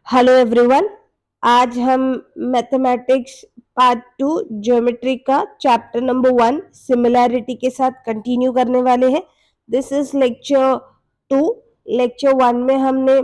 Hello everyone. आज हम mathematics part 2 geometry का चैप्टर नंबर 1 सिमिलैरिटी के साथ कंटिन्यू करने वाले हैं। This is lecture 2। लेक्चर 1 में हमने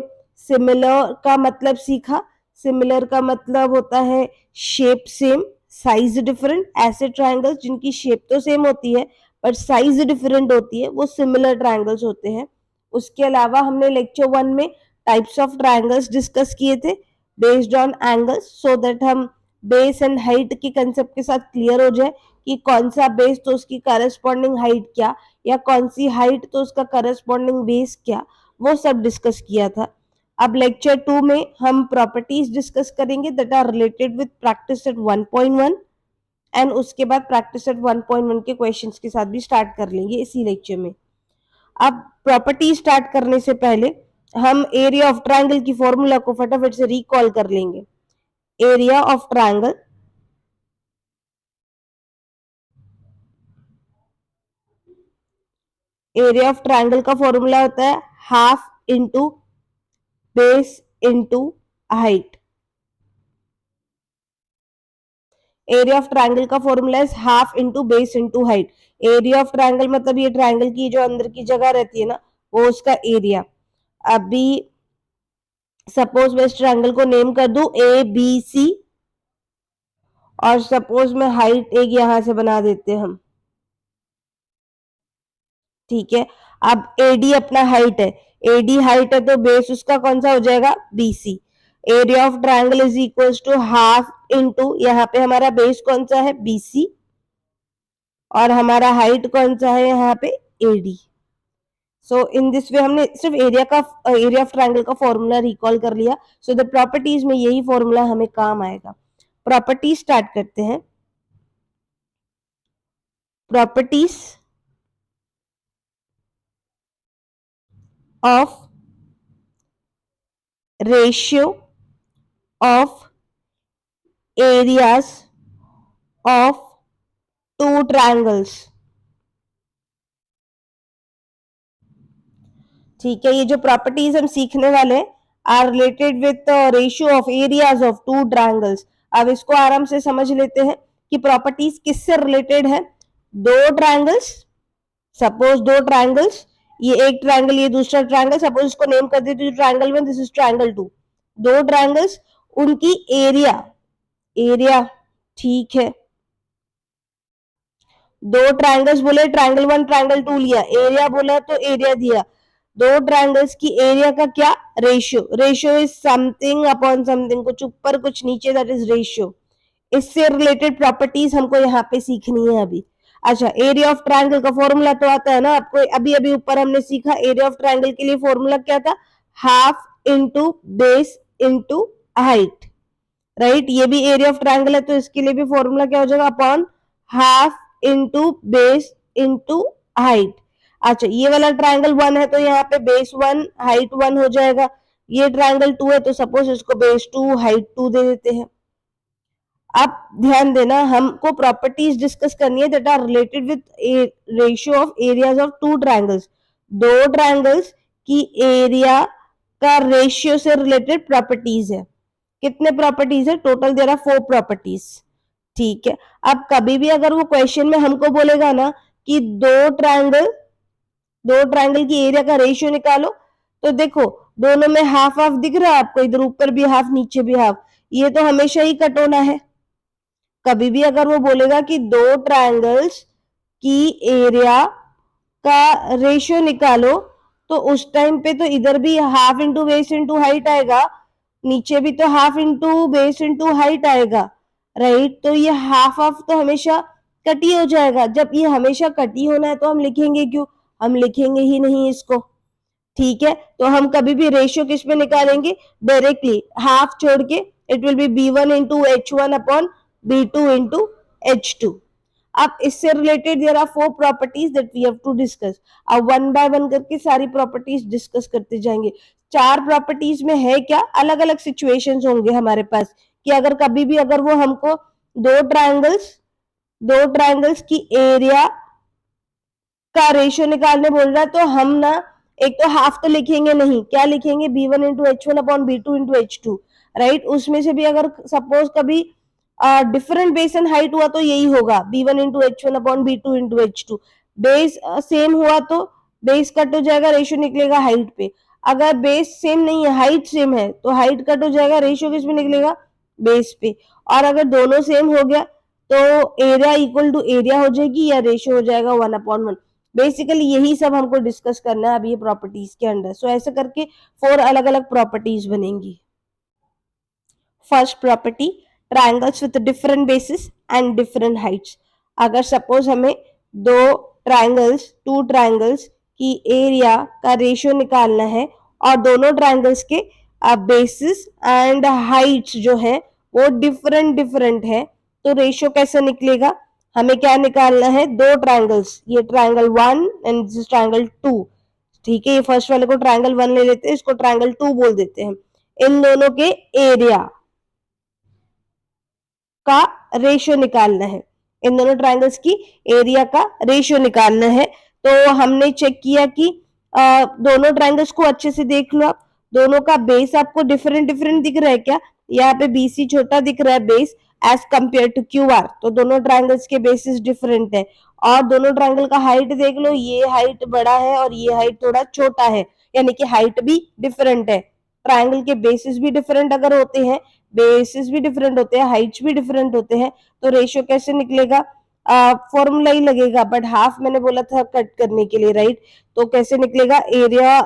सिमिलर का मतलब सीखा। सिमिलर का मतलब होता है शेप सेम, साइज डिफरेंट। ऐसे ट्रायंगल्स जिनकी शेप तो सेम होती है पर साइज डिफरेंट होती है वो सिमिलर ट्रायंगल्स होते हैं। उसके अलावा हमने लेक्चर 1 में टाइप्स ऑफ ट्रायंगल्स डिस्कस किए थे based on angles, so that हम बेस एंड हाइट के कंसेप्ट के साथ क्लियर हो जाए कि कौन सा बेस तो उसकी करस्पॉन्डिंग हाइट क्या, या कौन सी हाइट तो उसका करस्पॉन्डिंग बेस क्या, वो सब डिस्कस किया था। अब लेक्चर 2 में हम प्रॉपर्टीज डिस्कस करेंगे that are related with practice at 1.1 and उसके बाद प्रैक्टिस एट 1.1 के क्वेश्चंस के साथ भी स्टार्ट कर लेंगे इसी लेक्चर में। अब प्रॉपर्टी स्टार्ट करने से पहले हम एरिया ऑफ ट्रायंगल की फॉर्मूला को फटाफट से रिकॉल कर लेंगे। एरिया ऑफ ट्रायंगल का फॉर्मूला होता है half into base into height. Area of triangle का formula is half into base into height. Area of triangle मतलब ये ट्रायंगल की जो अंदर की जगह रहती है ना, वो उसका एरिया। अभी सपोज मैं इस ट्रायंगल को नेम कर दूं ए बी सी, और सपोज में हाइट एक यहां से बना देते हैं हम, ठीक है। अब एडी अपना हाइट है, एडी हाइट है तो बेस उसका कौन सा हो जाएगा, BC. Area of triangle is equal to half into, यहाँ पे हमारा बेस कौन सा है, बीसी, और हमारा हाइट कौन सा है यहाँ पे, AD. So in this way हमने सिर्फ एरिया ऑफ ट्रायंगल का फॉर्मूला रिकॉल कर लिया। सो द प्रॉपर्टीज में यही फॉर्मूला हमें काम आएगा। प्रॉपर्टी स्टार्ट करते हैं। Properties of ratio of areas of two triangles. ठीक है, ये जो प्रॉपर्टीज हम सीखने वाले हैं are related with ratio of areas of two triangles. अब इसको आराम से समझ लेते हैं कि प्रॉपर्टीज किससे रिलेटेड है। दो ट्रायंगल्स, सपोज दो ट्रायंगल्स, ये एक ट्रायंगल ये दूसरा ट्रायंगल, सपोज इसको नेम कर देते हैं ट्रायंगल 1, दिस इज ट्रायंगल 2। दो ट्रायंगल्स, उनकी एरिया, एरिया, ठीक है। दो ट्रायंगल्स बोले, ट्रायंगल 1 ट्रायंगल 2 लिया, एरिया बोला तो एरिया दिया। दो ट्रायंगल्स की एरिया का क्या, ratio. Ratio is something upon something, कुछ ऊपर कुछ नीचे, दैट इज रेशियो। इससे रिलेटेड प्रॉपर्टीज हमको यहाँ पे सीखनी है अभी। अच्छा, एरिया ऑफ ट्रायंगल का फॉर्मूला तो आता है ना आपको, अभी अभी ऊपर हमने सीखा। एरिया ऑफ ट्रायंगल के लिए फॉर्मूला क्या था, half into base into height, right. ये भी एरिया ऑफ ट्रायंगल है तो इसके लिए भी फॉर्मूला क्या हो जाएगा, upon half into base into height. अच्छा, ये वाला ट्रायंगल 1 है तो यहाँ पे बेस 1 हाइट 1 हो जाएगा। ये ट्रायंगल 2 है तो सपोज इसको बेस 2 हाइट 2 दे देते हैं। अब ध्यान देना, हमको प्रॉपर्टीज डिस्कस करनी है that are related with ratio of areas of two triangles. दो ट्रायंगल्स की एरिया का रेशियो से रिलेटेड प्रॉपर्टीज है। कितने प्रॉपर्टीज है, टोटल देयर आर 4 प्रॉपर्टीज, ठीक है। अब कभी भी अगर वो क्वेश्चन में हमको बोलेगा ना कि दो ट्रायंगल की एरिया का रेशियो निकालो, तो देखो दोनों में हाफ हाफ दिख रहा है आपको, इधर ऊपर भी हाफ नीचे भी हाफ, ये तो हमेशा ही कट होना है। कभी भी अगर वो बोलेगा कि दो ट्रायंगल्स की एरिया का रेशियो निकालो, तो उस टाइम पे तो इधर भी half into base into height आएगा, नीचे भी तो half into base into height आएगा, राइट। तो ये हाफ हाफ तो हमेशा कटी हो जाएगा। जब ये हमेशा कटी होना है तो हम लिखेंगे क्यों, हम लिखेंगे ही नहीं इसको, ठीक है। तो हम कभी भी रेशियो किस पे निकालेंगे, डायरेक्टली हाफ छोड़ के, it will be b1 into h1 upon b2 into h2। अब इससे related there are 4 properties that we have to discuss. अब वन बाय वन करके सारी प्रॉपर्टीज डिस्कस करते जाएंगे। चार प्रॉपर्टीज में है क्या, अलग अलग सिचुएशंस होंगे हमारे पास कि अगर कभी भी अगर वो हमको दो ट्रायंगल्स की एरिया का रेशियो निकालने बोल रहा है तो हम ना एक तो हाफ तो लिखेंगे नहीं, क्या लिखेंगे, b1 into h1 upon b2 into h2, right. उसमें से भी अगर सपोज कभी डिफरेंट बेस एंड हाइट हुआ तो यही होगा, b1 into h1 upon b2 into h2। Base same हुआ तो बेस कट हो जाएगा, रेशियो निकलेगा हाइट पे। अगर बेस सेम नहीं है, हाइट सेम है, तो हाइट कट हो जाएगा, रेशियो किस पे निकलेगा, बेस पे। और अगर दोनों सेम हो गया तो एरिया इक्वल टू एरिया हो जाएगी या रेशियो हो जाएगा 1/1। बेसिकली यही सब हमको डिस्कस करना है अभी ये प्रॉपर्टीज के अंदर। सो ऐसे करके 4 अलग अलग प्रॉपर्टीज बनेंगी। First property, triangles with different basis and different Heights. अगर सपोज हमें टू ट्रायंगल्स की एरिया का रेशियो निकालना है और दोनों ट्रायंगल्स के बेसिस एंड हाइट्स जो है वो डिफरेंट डिफरेंट है, तो रेशियो कैसे निकलेगा, हमें क्या निकालना है, दो ट्रायंगल्स, ये ट्रायंगल 1 एंड दिस ट्रायंगल 2, ठीक है। ये फर्स्ट वाले को ट्रायंगल 1 ले लेते हैं, इसको ट्रायंगल 2 बोल देते हैं। इन दोनों के एरिया का रेशियो निकालना है, इन दोनों ट्रायंगल्स की एरिया का रेशियो निकालना है। तो हमने चेक किया कि दोनों ट्रायंगल्स को अच्छे से देख लो आप, दोनों का बेस आपको डिफरेंट डिफरेंट दिख रहा है क्या, यहाँ पे BC छोटा दिख रहा है base as compare to QR, तो दोनों ट्रायंगल्स के बेसिस डिफरेंट है। और दोनों ट्रायंगल का हाइट देख लो, ये हाइट बड़ा है और ये हाइट थोड़ा छोटा है, यानी कि हाइट भी डिफरेंट है। ट्रायंगल के बेसिस भी डिफरेंट अगर होते हैं, बेसिस भी डिफरेंट होते हैं, हाइट्स भी डिफरेंट होते हैं, तो रेशियो कैसे निकलेगा, फॉर्मूला ही लगेगा, बट हाफ मैंने बोला था कट करने के लिए, राइट। तो कैसे निकलेगा, area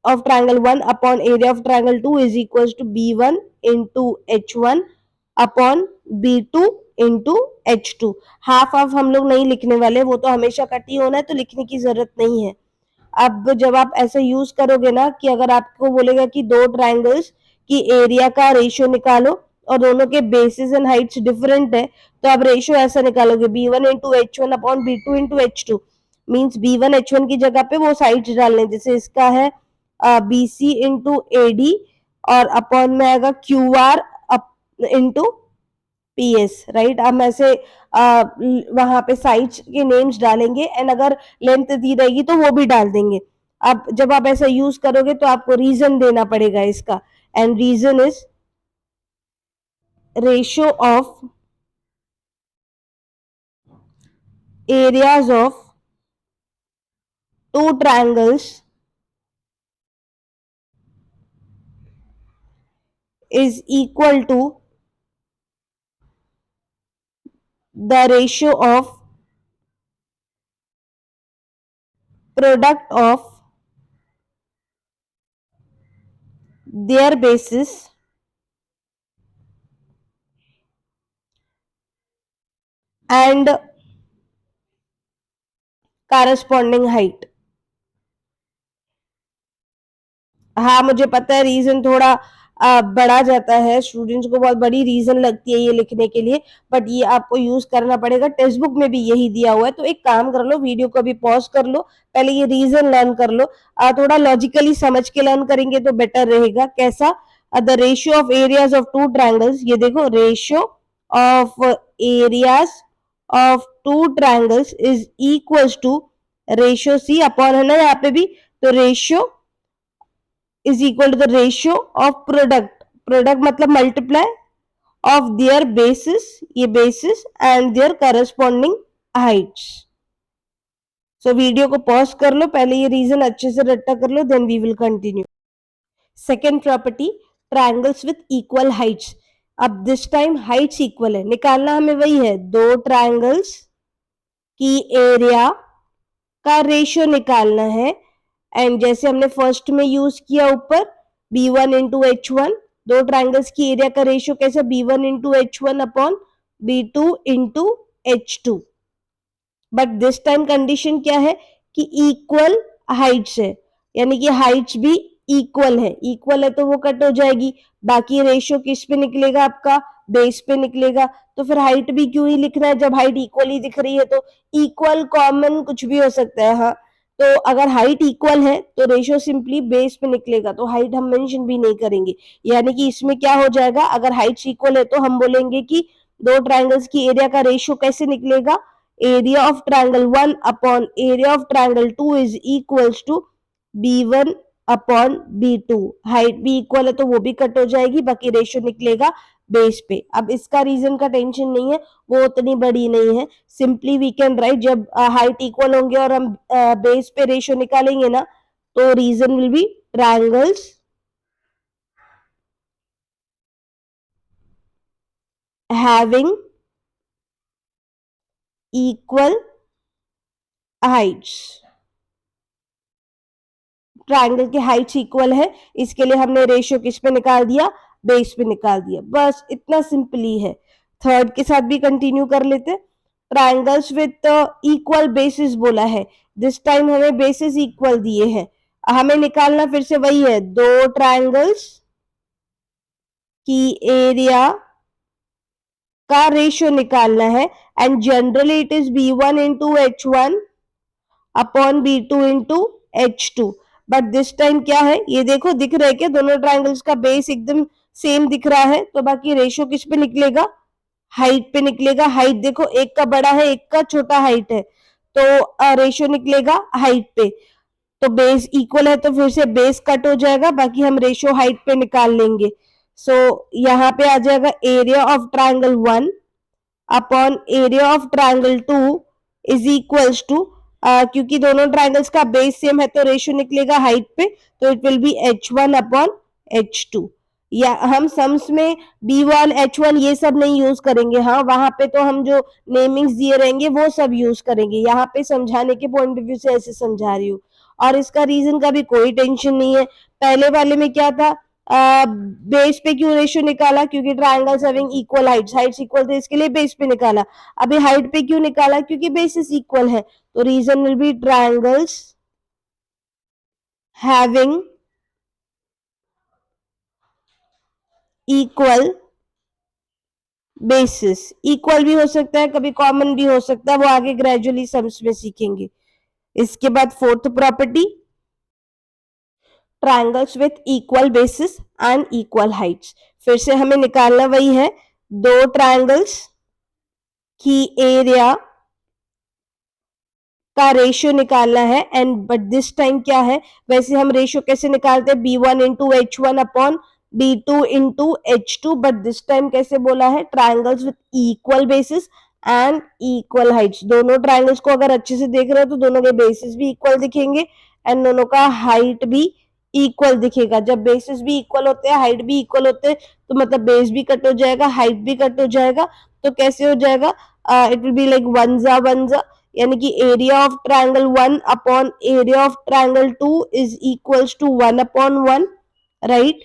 of triangle 1 upon area of triangle 2 is equal to b1 into h1 upon b2 into h2। Half half हम लोग नहीं लिखने वाले, वो तो हमेशा कट ही होना है, तो लिखने की जरूरत नहीं है। अब जब आप ऐसे यूज करोगे ना कि अगर आपको बोलेगा कि दो ट्रायंगल्स की एरिया का रेशियो निकालो और दोनों के बेसिस एंड हाइट्स डिफरेंट है, तो आप रेशियो ऐसा निकालोगे, b1 into h1 upon b2 into h2। Means b1 h1 की जगह पे वो साइड्स डालने, जैसे इसका है bc इंटू ad और अपॉन में आएगा qr इंटू PS, राइट। हम ऐसे वहां पे साइट्स के नेम्स डालेंगे एंड अगर लेंथ दी रहेगी तो वो भी डाल देंगे। अब जब आप ऐसा यूज करोगे तो आपको रीजन देना पड़ेगा इसका, and reason is ratio of areas of two triangles is equal to the ratio of product of their basis and corresponding height। हाँ मुझे पता है रीजन थोड़ा बढ़ा जाता है, स्टूडेंट्स को बहुत बड़ी रीजन लगती है ये लिखने के लिए, बट ये आपको यूज करना पड़ेगा, टेक्स्ट बुक में भी यही दिया हुआ है। तो एक काम कर लो, वीडियो को अभी पॉज कर लो, पहले ये रीजन लर्न कर लो, थोड़ा लॉजिकली समझ के लर्न करेंगे तो बेटर रहेगा। कैसा, the ratio of areas of two triangles, ये देखो ratio of areas of two triangles is equals to ratio C upon, है ना यहाँ पे भी, तो ratio is equal to the ratio of product मतलब multiply of their basis, ये basis and their corresponding heights। so video को pause कर लो, पहले ये रीजन अच्छे से रट्टा कर लो, then we will continue। Second property, triangles with equal Heights. अब दिस टाइम हाइट्स इक्वल है, निकालना हमें वही है, दो ट्रायंगल्स की एरिया का रेशियो निकालना है। एंड जैसे हमने फर्स्ट में यूज किया ऊपर b1 इंटू h1, दो ट्रायंगल्स की एरिया का रेशियो कैसे, b1 into h1 upon b2 into h2। But this time condition क्या है कि इक्वल हाइट्स है, यानी कि हाइट्स भी इक्वल है तो वो कट हो जाएगी, बाकी रेशियो किस पे निकलेगा, आपका बेस पे निकलेगा। तो फिर हाइट भी क्यों ही लिखना है जब हाइट इक्वल ही दिख रही है, तो इक्वल कॉमन कुछ भी हो सकता है। हाँ, तो अगर हाइट इक्वल है तो रेशियो सिंपली बेस पे निकलेगा, तो हाइट हम मेंशन भी नहीं करेंगे। यानी कि इसमें क्या हो जाएगा, अगर हाइट इक्वल है तो हम बोलेंगे कि दो ट्रायंगल्स की एरिया का रेशियो कैसे निकलेगा, area of triangle 1 upon area of triangle 2 is equals to B1 upon B2, height भी इक्वल है तो वो भी कट हो जाएगी, बाकी रेशियो निकलेगा बेस पे। अब इसका रीजन का टेंशन नहीं है, वो उतनी बड़ी नहीं है, सिंपली वी कैन राइट, जब हाइट इक्वल होंगे और हम बेस पे रेशियो निकालेंगे ना, तो reason will be triangles having equal heights। Triangle के हाइट्स इक्वल है, इसके लिए हमने रेशियो किस पे निकाल दिया, बेस पे निकाल दिया, बस इतना सिंपली है। थर्ड के साथ भी कंटिन्यू कर लेते। ट्रायंगल्स विथ इक्वल बेसिस बोला है, दिस टाइम हमें बेसिस इक्वल दिए हैं, हमें निकालना फिर से वही है, दो ट्रायंगल्स की एरिया का रेशियो निकालना है, and generally it is B1 into H1 upon B2 into H2। But this time क्या है, ये देखो दिख रहा है क्या, दोनों ट्राइंगल्स का बेस एकदम सेम दिख रहा है, तो बाकी रेशियो किस पे निकलेगा, हाइट पे निकलेगा। हाइट देखो एक का बड़ा है एक का छोटा हाइट है, तो रेशियो निकलेगा हाइट पे। तो बेस इक्वल है तो फिर से बेस कट हो जाएगा, बाकी हम रेशियो हाइट पे निकाल लेंगे। सो यहाँ पे आ जाएगा area of triangle 1 upon area of triangle 2 is equals to, क्योंकि दोनों ट्राइंगल्स का बेस सेम है तो रेशियो निकलेगा हाइट पे, तो it will B H1 upon H2। या हम सम्स में B1 H1 ये सब नहीं यूज करेंगे, हाँ वहां पे तो हम जो नेमिंग्स दिए रहेंगे वो सब यूज करेंगे, यहाँ पे समझाने के पॉइंट ऑफ व्यू से ऐसे समझा रही हूँ। और इसका रीजन का भी कोई टेंशन नहीं है। पहले वाले में क्या था, बेस पे क्यों रेशियो निकाला, क्योंकि triangles having equal Heights, Heights equal थे इसके लिए बेस पे निकाला। अभी हाइट पे क्यों निकाला, क्योंकि बेसिस इक्वल है, तो reason will be triangles having equal bases. Equal भी हो सकता है, कभी कॉमन भी हो सकता है, वो आगे ग्रेजुअली सम्स में सीखेंगे। इसके बाद fourth property, triangles with equal bases and equal Heights. फिर से हमें निकालना वही है, दो ट्रायंगल्स की एरिया का रेशियो निकालना है, एंड बट दिस टाइम क्या है, वैसे हम रेशियो कैसे निकालते हैं, B1 into H1 upon B2 into H2, but this time कैसे बोला है, triangles with equal bases and equal Heights. दोनों ट्राइंगल्स को अगर अच्छे से देख रहे हो तो दोनों के बेसिस भी इक्वल दिखेंगे एंड दोनों का हाइट भी इक्वल दिखेगा। जब बेसिस भी इक्वल होते हैं, हाइट भी इक्वल होते हैं, तो मतलब बेस भी कट हो जाएगा, हाइट भी कट हो जाएगा, तो कैसे हो जाएगा, it will be like one जा वन जा, यानी कि area of triangle 1 upon area of triangle 2 is equals to 1 upon 1, right.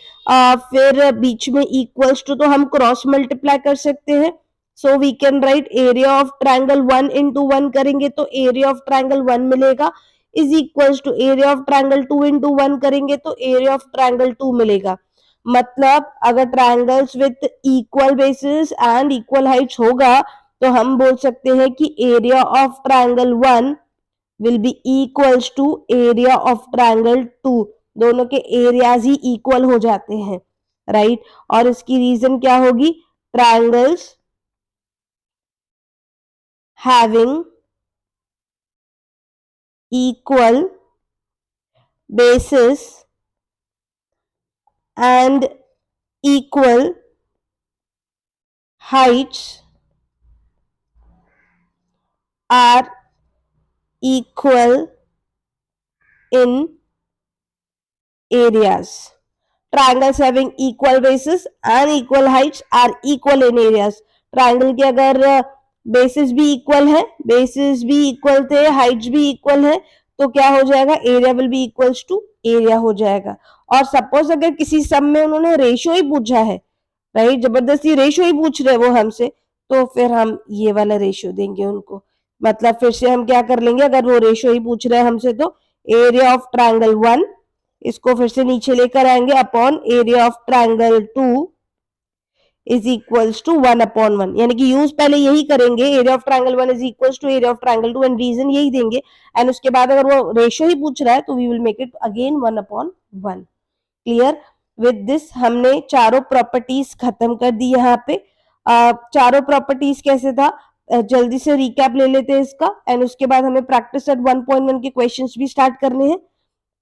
फिर बीच में इक्वल्स टू तो हम क्रॉस मल्टीप्लाई कर सकते हैं, so we can write area of triangle 1 into 1 करेंगे तो एरिया ऑफ ट्रायंगल 1 मिलेगा, is equals to area of triangle 2 into 1 करेंगे तो एरिया ऑफ ट्रायंगल 2 मिलेगा। मतलब अगर triangles with equal bases and equal heights होगा तो हम बोल सकते हैं कि area of triangle 1 will be equals to area of triangle 2। दोनों के एरियाज ही इक्वल हो जाते हैं, राइट। और इसकी रीजन क्या होगी, triangles having equal bases and equal heights are equal in areas. Triangles having equal bases and equal heights are equal in areas. Triangle के अगर बेसिस भी इक्वल है, बेसिस भी इक्वल थे, हाइट्स भी इक्वल है, तो क्या हो जाएगा, area will be equals to area हो जाएगा। और सपोज अगर किसी सम में उन्होंने रेशियो ही पूछा है, राइट, जबरदस्ती रेशियो ही पूछ रहे वो हमसे, तो फिर हम ये वाला रेशियो देंगे उनको। मतलब फिर से हम क्या कर लेंगे, अगर वो रेशियो ही पूछ रहे हैं हमसे तो एरिया ऑफ ट्रायंगल 1, इसको फिर से नीचे लेकर आएंगे, upon area of triangle 2 is equals to 1 upon 1, यानी कि यूज पहले यही करेंगे, area of triangle 1 is equals to area of triangle 2 and reason यही देंगे, एंड उसके बाद अगर वो रेशियो ही पूछ रहा है तो we will make it again 1 upon 1। Clear. With this हमने चारों प्रॉपर्टीज खत्म कर दी। यहाँ पे चारों प्रॉपर्टीज कैसे था, जल्दी से रिकैप ले लेते हैं इसका, एंड उसके बाद हमें प्रैक्टिस सेट 1.1 के क्वेश्चंस भी स्टार्ट करने हैं।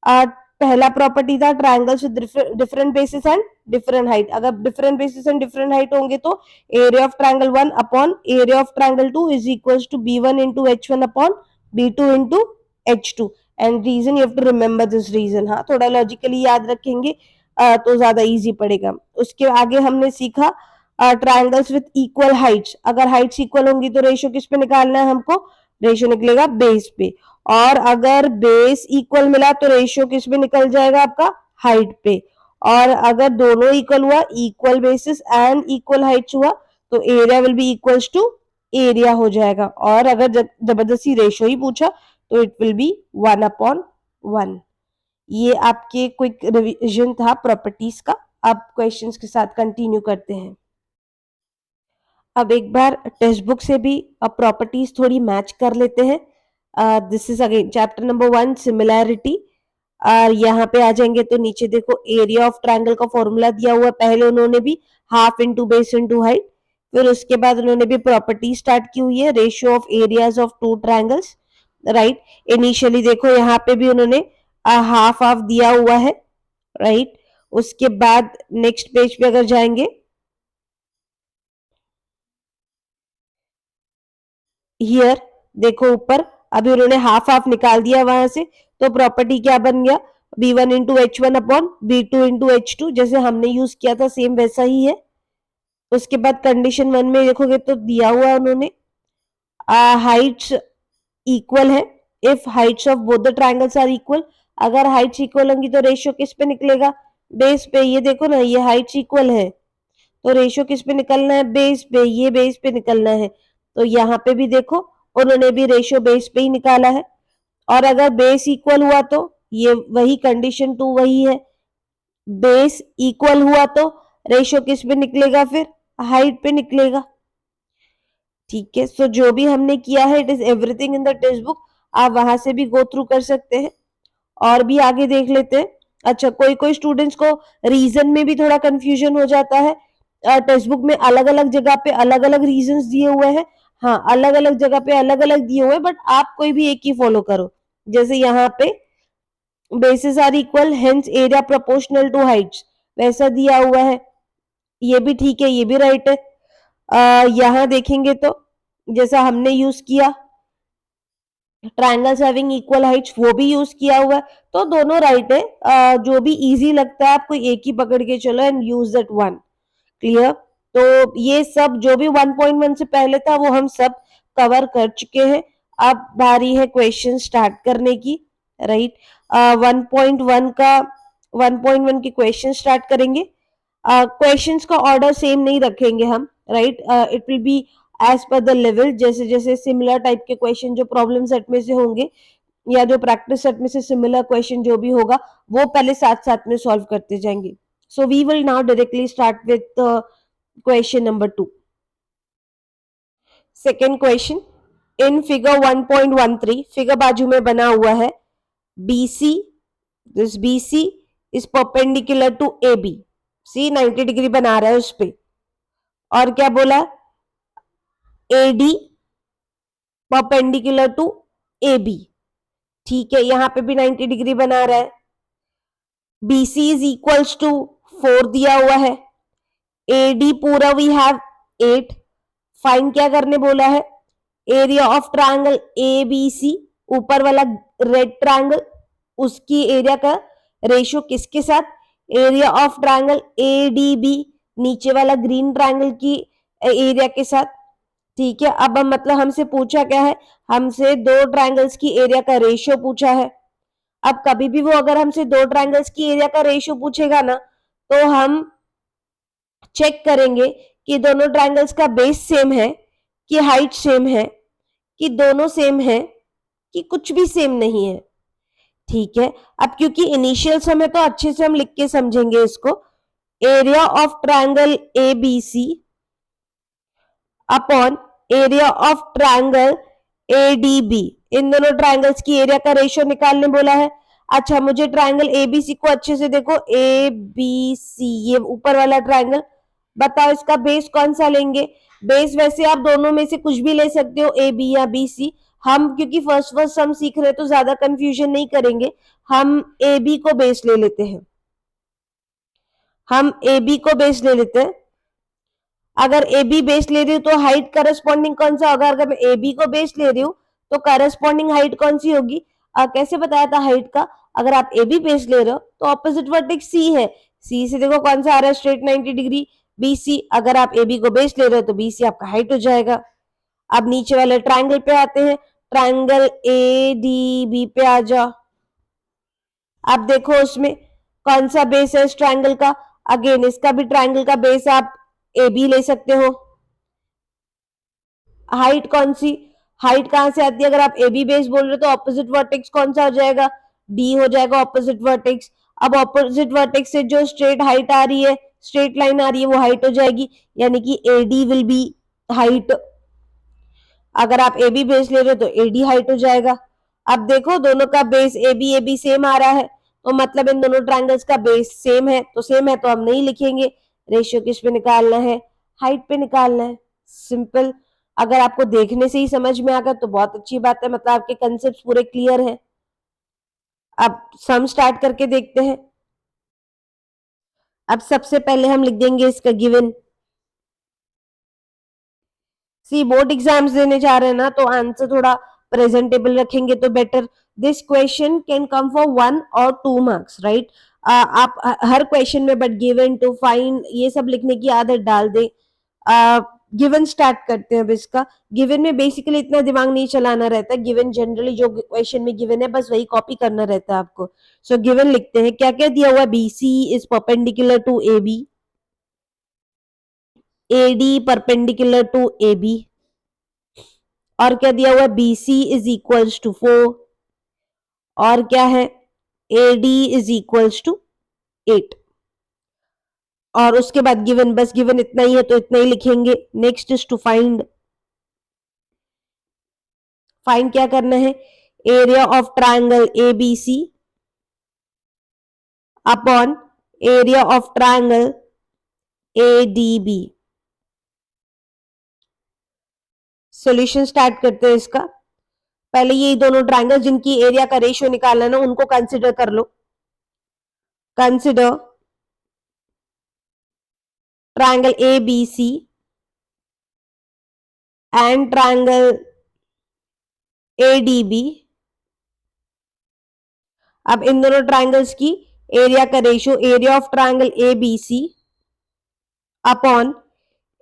पहला प्रॉपर्टी था triangles with different basis and different height. अगर different basis and different height होंगे तो area of triangle 1 upon area of triangle 2 is equals to b1 into h1 upon b2 into h2। And reason you have to remember this reason. हाँ, थोड़ा logically याद रखेंगे तो ज्यादा easy पड़ेगा। उसके आगे हमने सीखा ट्रायंगल्स विथ इक्वल हाइट्स। अगर हाइट्स इक्वल होंगी तो रेशियो किस पे निकालना है हमको? रेशियो निकलेगा बेस पे। और अगर बेस इक्वल मिला तो रेशियो किस पे निकल जाएगा आपका? हाइट पे। और अगर दोनों इक्वल हुआ, equal bases and equal heights हुआ, तो area will be equals to area हो जाएगा। और अगर जबरदस्ती रेशियो ही पूछा तो इट विल बी 1/1। ये आपके क्विक रिवीजन था प्रॉपर्टीज का। अब क्वेश्चंस के साथ कंटिन्यू करते हैं। अब एक बार टेक्स्ट बुक से भी अब प्रॉपर्टीज थोड़ी मैच कर लेते हैं। This is again chapter number 1 similarity. यहाँ पे आ जाएंगे तो नीचे देखो एरिया ऑफ ट्रायंगल का फॉर्मूला दिया हुआ है। पहले उन्होंने भी half into base into height, फिर उसके बाद उन्होंने भी प्रॉपर्टी स्टार्ट की हुई है ratio of areas of two triangles, right. Initially देखो यहाँ पे भी उन्होंने हाफ हाफ दिया हुआ है, राइट। उसके बाद नेक्स्ट पेज पे अगर जाएंगे, हियर देखो ऊपर अभी उन्होंने हाफ हाफ निकाल दिया वहां से, तो प्रॉपर्टी क्या बन गया? b1 into h1 upon b2 into h2, जैसे हमने यूज किया था सेम वैसा ही है। उसके बाद कंडीशन 1 में देखोगे तो दिया हुआ है उन्होंने हाइट्स इक्वल है if heights of both the triangles are equal. अगर हाइट्स इक्वल होंगी तो रेशियो किस पे निकलेगा? बेस पे। ये देखो ना, ये हाइट्स इक्वल है तो रेशियो किस पे निकलना है? बेस पे। ये बेस पे निकलना है, तो यहाँ पे भी देखो उन्होंने भी रेशियो बेस पे ही निकाला है। और अगर बेस इक्वल हुआ तो ये वही कंडीशन 2 वही है, बेस इक्वल हुआ तो रेशियो किस पे निकलेगा? फिर हाइट पे निकलेगा। ठीक है, सो जो भी हमने किया है it is everything in the text book. आप वहां से भी गो थ्रू कर सकते हैं। और भी आगे देख लेते हैं। अच्छा, कोई कोई स्टूडेंट्स को रीजन में भी थोड़ा कंफ्यूजन हो जाता है। टेक्स्ट बुक में अलग अलग जगह पे अलग अलग रीजंस दिए हुए हैं। हाँ, अलग अलग जगह पे अलग अलग दिए हुए हैं, बट आप कोई भी एक ही फॉलो करो। जैसे यहाँ पे bases are equal hence area proportional to heights, वैसा दिया हुआ है। ये भी ठीक है, ये भी राइट है। यहाँ देखेंगे तो जैसा हमने यूज किया ट्रायंगल्स हैविंग इक्वल हाइट्स, वो भी यूज किया हुआ है, तो दोनों राइट है। जो भी इजी लगता है आपको एक ही पकड़ के चलो and use that one. Clear? तो ये सब जो भी 1.1 से पहले था वो हम सब कवर कर चुके हैं। अब बारी है क्वेश्चन स्टार्ट करने की, राइट। 1.1 का 1.1 के क्वेश्चन स्टार्ट करेंगे। क्वेश्चंस का ऑर्डर सेम नहीं रखेंगे हम, right. It will be as per the level. जैसे जैसे सिमिलर टाइप के क्वेश्चन जो प्रॉब्लम सेट में से होंगे या जो प्रैक्टिस सेट में से सिमिलर क्वेश्चन जो भी होगा वो पहले साथ साथ में सॉल्व करते जाएंगे। So we will now directly start with question number 2। Second question, in figure 1.13 figure बाजू में बना हुआ है BC, this BC is perpendicular to AB। See 90 degree बना रहा है उस पे। और क्या बोला? AD perpendicular to AB। ठीक है, यहां पे भी 90 डिग्री बना रहा है। BC इज इक्वल्स टू 4 दिया हुआ है। AD पूरा वी हैव 8। फाइंड क्या करने बोला है? एरिया ऑफ ट्रायंगल ABC, ऊपर वाला रेड ट्रायंगल, उसकी एरिया का रेशियो किसके साथ? एरिया ऑफ ट्रायंगल ADB, नीचे वाला ग्रीन ट्रायंगल की एरिया के साथ। ठीक है, अब मतलब हमसे पूछा क्या है? हमसे दो ट्रायंगल्स की एरिया का रेशियो पूछा है। अब कभी भी वो अगर हमसे दो ट्रायंगल्स की एरिया का रेशियो पूछेगा ना, तो हम चेक करेंगे कि दोनों ट्रायंगल्स का बेस सेम है, कि हाइट सेम है, कि दोनों सेम है, कि कुछ भी सेम नहीं है। ठीक है, अब क्योंकि इनिशियल सम है तो अच्छे से हम लिख के समझेंगे इसको। Area of triangle ABC upon area of triangle ADB, इन दोनों ट्रायंगल्स की एरिया का रेशियो निकालने बोला है। अच्छा, मुझे ट्रायंगल ABC को अच्छे से देखो, ABC ये ऊपर वाला ट्रायंगल, बताओ इसका बेस कौन सा लेंगे? बेस वैसे आप दोनों में से कुछ भी ले सकते हो, AB या BC, हम क्योंकि फर्स्ट सम सीख रहे हैं तो ज्यादा कंफ्यूजन नहीं करेंगे, हम ए बी को बेस ले लेते हैं। हम ए बी को बेस ले लेते हैं। अगर ए बी बेस ले रही हूँ तो हाइट करस्पॉन्डिंग कौन सा होगा? अगर मैं ए बी को बेस ले रही हूँ तो करस्पॉन्डिंग हाइट कौन सी होगी? कैसे बताया था हाइट का? अगर आप ए बी बेस ले रहे हो तो ऑपोजिट वर्टेक्स सी है, सी से देखो कौन सा आ रहा है स्ट्रेट 90 डिग्री, बी सी। अगर आप ए बी को बेस ले रहे हो तो बी सी आपका हाइट हो जाएगा। अब नीचे वाले ट्राइंगल पे आते हैं, ट्राइंगल ए डी बी पे आ जाओ। आप देखो उसमें कौन सा बेस है इस ट्राइंगल का? अगेन इसका भी ट्राइंगल का बेस आप ए बी ले सकते हो। हाइट कौन सी? हाइट कहां से आती है? अगर आप ए बी बेस बोल रहे हो तो ऑपोजिट वर्टेक्स कौन सा हो जाएगा? डी हो जाएगा ऑपोजिट वर्टेक्स। अब ऑपोजिट वर्टेक्स से जो स्ट्रेट हाइट आ रही है, स्ट्रेट लाइन आ रही है, वो हाइट हो जाएगी, यानी कि A D will be height. अगर आप ए बी बेस ले रहे हो तो ए डी हाइट हो जाएगा। अब देखो दोनों का बेस ए बी सेम आ रहा है, तो मतलब इन दोनों ट्राइंगल्स का बेस सेम है, तो सेम है तो हम नहीं लिखेंगे। रेशियो किस पे निकालना है? हाइट पे निकालना है। सिंपल। अगर आपको देखने से ही समझ में आ गया तो बहुत अच्छी बात है, मतलब आपके कंसेप्ट पूरे क्लियर है। अब सम स्टार्ट करके देखते हैं। अब सबसे पहले हम लिख देंगे इसका गिवन। सी बोर्ड एग्जाम्स देने जा रहे हैं ना, तो आंसर थोड़ा प्रेजेंटेबल रखेंगे तो better. This question can come for 1 और 2 मार्क्स, राइट? आप हर क्वेश्चन में बट गिवन टू फाइंड ये सब लिखने की आदत डाल दे। गिवन स्टार्ट करते हैं अब इसका। गिवन में बेसिकली इतना दिमाग नहीं चलाना रहता है, गिवन जनरली जो क्वेश्चन में गिवन है बस वही कॉपी करना रहता है आपको। सो गिवन लिखते हैं, क्या क्या दिया हुआ है? B C is perpendicular to A B, A D perpendicular to A B, और क्या दिया हुआ है? B C is equals to 4, और क्या है? A D is equals to 8। और उसके बाद गिवन, बस गिवन इतना ही है तो इतना ही लिखेंगे। Next is to find. Find क्या करना है? Area of triangle A B C upon area of triangle A D B. Solution start करते हैं इसका। पहले ये दोनों ट्राइंगल जिनकी एरिया का रेशियो निकालना है ना, उनको कंसिडर कर लो। Consider triangle A B C and triangle A D B. अब इन दोनों ट्राइंगल्स की एरिया का ratio, area of triangle A B C upon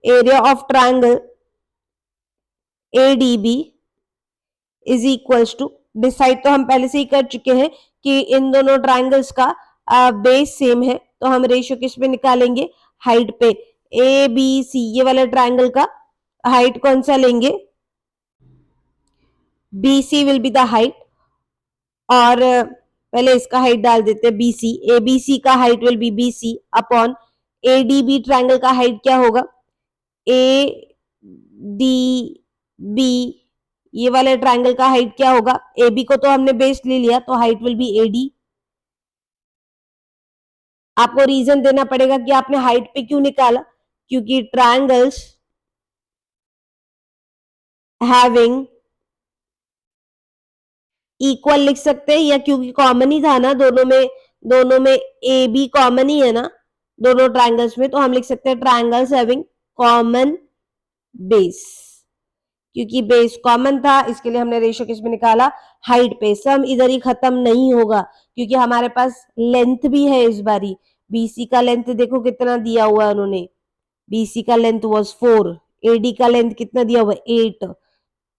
area of triangle A D B is equals to, decide तो हम पहले से ही कर चुके हैं कि इन दोनों ट्राइंगल्स का बेस सेम है, तो हम रेशियो किस पे निकालेंगे? हाइट पे। ए बी सी ये वाला ट्राइंगल का हाइट कौन सा लेंगे? B C will be the height, और पहले इसका हाइट डाल देते हैं बी सी। ए बी सी का height will be B C upon A D B triangle का हाइट क्या होगा? ए डी बी ये वाले ट्राइंगल का हाइट क्या होगा? ए बी को तो हमने बेस ले लिया तो height will B A D. आपको रीजन देना पड़ेगा कि आपने हाइट पे क्यों निकाला, क्योंकि ट्राइंगल्स हैविंग इक्वल लिख सकते हैं, या क्योंकि कॉमन ही था ना दोनों में ए बी कॉमन ही है ना दोनों ट्राइंगल्स में, तो हम लिख सकते हैं ट्राइंगल्स हैविंग कॉमन बेस। क्योंकि बेस कॉमन था इसके लिए हमने रेशियो किस में निकाला? हाइट पे। सम इधर ही खत्म नहीं होगा क्योंकि हमारे पास लेंथ भी है इस बारी। बीसी का लेंथ देखो कितना दिया हुआ है उन्होंने, बीसी का लेंथ वाज 4, एडी का लेंथ कितना दिया हुआ है? 8।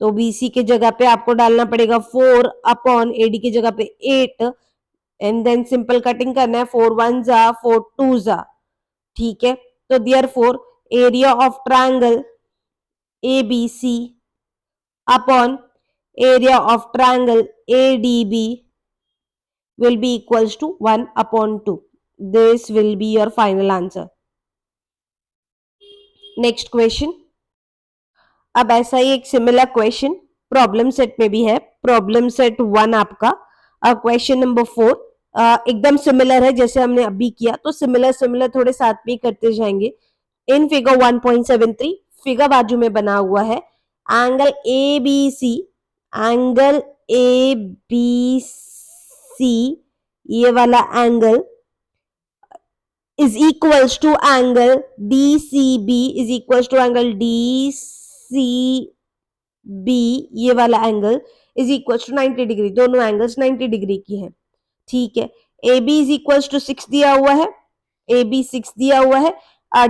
तो बीसी के जगह पे आपको डालना पड़ेगा 4 अपॉन एडी की जगह पे 8, एंड देन सिंपल कटिंग करना है। 4 1 जा 4 2 जा, ठीक है। तो therefore area of triangle A B C upon area of triangle ADB will be equals to 1 upon 2. This will be your final answer. Next question. अब ऐसा ही एक सिमिलर क्वेश्चन प्रॉब्लम सेट में भी है, प्रॉब्लम सेट 1 आपका। Question number 4 एकदम similar है जैसे हमने अभी किया, तो सिमिलर थोड़े साथ में ही करते जाएंगे। इन फिगर 1.73 फिगर बाजू में बना हुआ है, angle A B C angle A B C, ये वाला angle is equals to angle DCB is equals to angle DCB, ये वाला angle is equals to 90 degree, दोनों एंगल्स 90 डिग्री की है। ठीक है, AB is equals to 6 दिया हुआ है, AB 6 दिया हुआ है,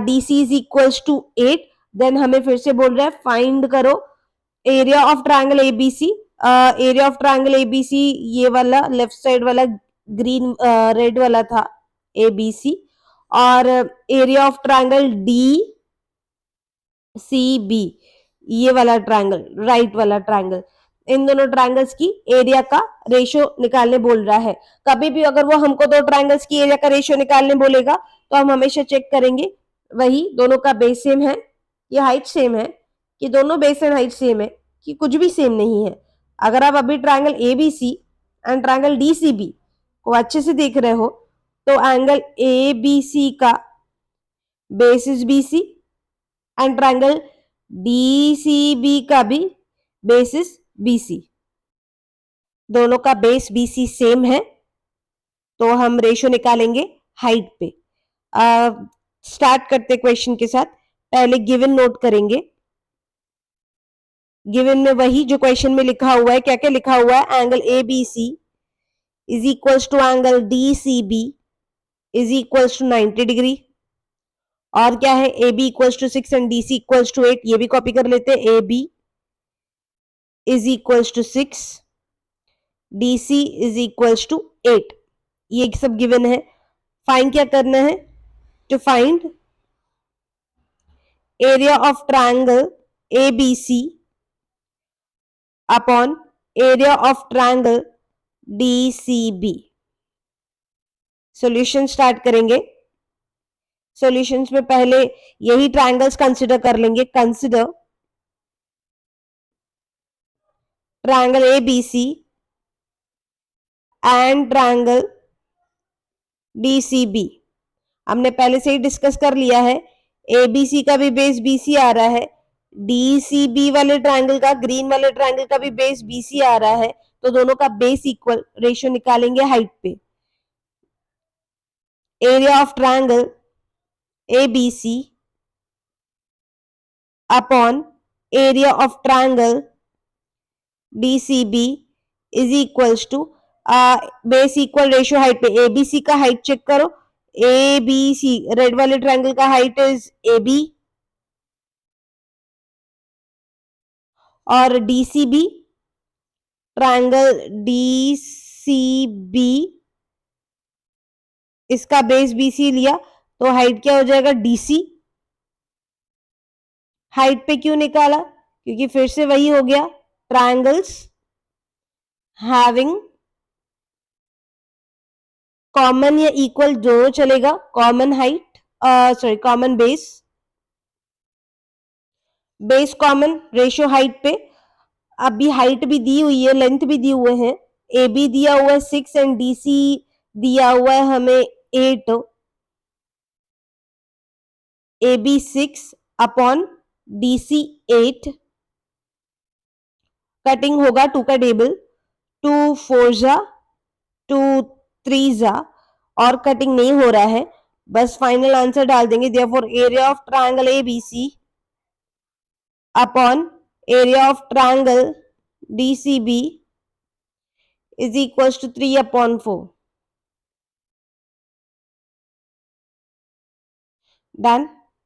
DC is equals to 8। Then हमें फिर से बोल रहा है फाइंड करो area of triangle ABC। Area of triangle ABC ये वाला लेफ्ट साइड वाला ग्रीन रेड वाला था ABC, और एरिया ऑफ ट्रायंगल DCB ये वाला ट्रायंगल, राइट वाला ट्रायंगल, इन दोनों ट्रायंगल्स की एरिया का रेशियो निकालने बोल रहा है। कभी भी अगर वो हमको दो ट्रायंगल्स की एरिया का रेशियो निकालने बोलेगा तो हम हमेशा चेक करेंगे वही दोनों का बेस सेम है, ये हाइट सेम है, कि दोनों बेस एंड हाइट सेम है, कि कुछ भी सेम नहीं है। अगर आप अभी triangle ABC and triangle DCB को अच्छे से देख रहे हो तो एंगल ABC का base is BC and triangle DCB का भी बेस इज BC, दोनों का बेस BC सेम है, तो हम रेशियो निकालेंगे हाइट पे। स्टार्ट करते क्वेश्चन के साथ। पहले गिवन नोट करेंगे। गिवन में वही जो क्वेश्चन में लिखा हुआ है, क्या क्या लिखा हुआ है, angle ABC is equals to angle DCB is equals to 90 degree, और क्या है AB equals to 6 and DC equals to 8, ये भी कॉपी कर लेते हैं। AB is equals to 6, DC is equals to 8, ये सब गिवन है। फाइंड क्या करना है, to find area of triangle ABC upon area of triangle DCB। Solution start करेंगे। सॉल्यूशंस में पहले यही ट्रायंगल्स कंसिडर कर लेंगे। Consider triangle ABC and triangle DCB। हमने पहले से ही डिस्कस कर लिया है, ABC का भी बेस BC आ रहा है, DCB वाले ट्रायंगल का, ग्रीन वाले ट्रायंगल का भी बेस BC आ रहा है, तो दोनों का बेस इक्वल, रेशियो निकालेंगे हाइट पे। Area of triangle ABC upon area of triangle DCB is equals to base equal ratio height पे। ABC का हाइट चेक करो, ABC रेड वाले ट्रायंगल का हाइट इज AB, और DCB ट्रायंगल DCB इसका base BC लिया, तो हाइट क्या हो जाएगा DC। हाइट पे क्यों निकाला, क्योंकि फिर से वही हो गया, ट्रायंगल्स हैविंग कॉमन या इक्वल दोनों चलेगा, common height sorry common base, base common, ratio height पे। अभी हाइट भी दी हुई है, लेंथ भी दी हुए हैं, AB दिया हुआ है 6 एंड DC दिया हुआ है हमें 8, AB 6 अपॉन DC 8, कटिंग होगा 2 का टेबल, 2 4 जा 2 3 जा, और कटिंग नहीं हो रहा है, बस फाइनल आंसर डाल देंगे। Therefore area of triangle ABC upon area of triangle DCB is equals to 3 upon 4. Done.